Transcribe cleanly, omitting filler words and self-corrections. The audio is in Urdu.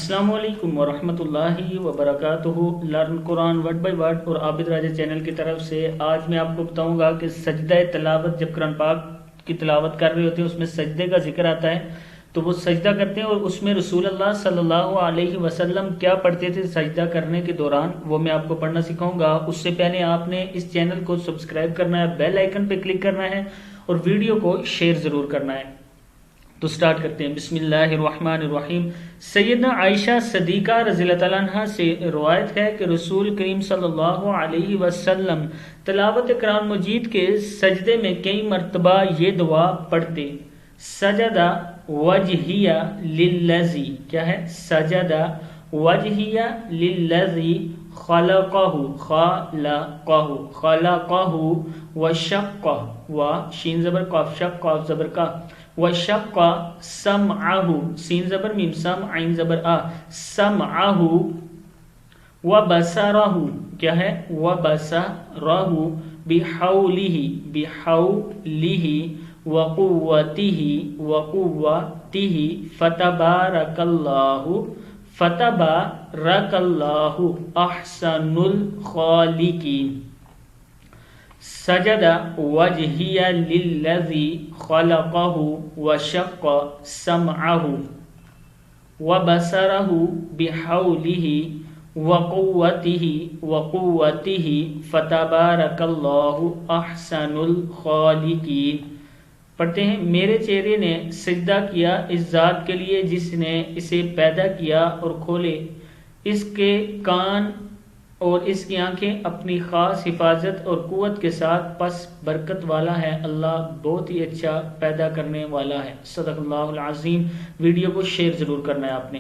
السلام علیکم ورحمۃ اللہ وبرکاتہ۔ Learn Quran word by word اور عابد راجہ چینل کی طرف سے آج میں آپ کو بتاؤں گا کہ سجدہ تلاوت، جب قرآن پاک کی تلاوت کر رہے ہوتے ہیں اس میں سجدے کا ذکر آتا ہے تو وہ سجدہ کرتے ہیں، اور اس میں رسول اللہ صلی اللہ علیہ وسلم کیا پڑھتے تھے سجدہ کرنے کے دوران، وہ میں آپ کو پڑھنا سکھاؤں گا۔ اس سے پہلے آپ نے اس چینل کو سبسکرائب کرنا ہے، بیل آئیکن پہ کلک کرنا ہے اور ویڈیو کو شیئر ضرور کرنا ہے۔ تو سٹارٹ کرتے ہیں۔ بسم اللہ الرحمن الرحیم۔ سیدنا عائشہ صدیقہ رضی اللہ تعالیٰ عنہ سے روایت ہے کہ رسول کریم صلی اللہ علیہ وسلم تلاوت قرآن مجید کے سجدے میں کئی مرتبہ یہ دعا پڑھتے۔ سجدہ وجہیہ للذی، کیا ہے؟ سجدہ وجہیہ للذی خلقہ وشق، و شین زبر قاف، شق قاف زبر کا، وشق سمعہ، سین زبر میم، سم عین زبر آ، سمعہ، وبصرہ، کیا ہے؟ وبصرہ، بحولہ، بحولہ، وقوتہ، وقوتہ، فتبارک اللہ احسن الخالقین۔ سجد وجہی للذی خلقہ وشق سمعہ وبصرہ بحولہ وقوتہ فتبارک اللہ احسن الخالقین۔ پڑھتے ہیں۔ میرے چہرے نے سجدہ کیا اس ذات کے لیے جس نے اسے پیدا کیا اور کھولے، اس کے کان اور اس کی آنکھیں اپنی خاص حفاظت اور قوت کے ساتھ، پس برکت والا ہے اللہ، بہت ہی اچھا پیدا کرنے والا ہے۔ صدق اللہ العظیم۔ ویڈیو کو شیئر ضرور کرنا ہے آپ نے۔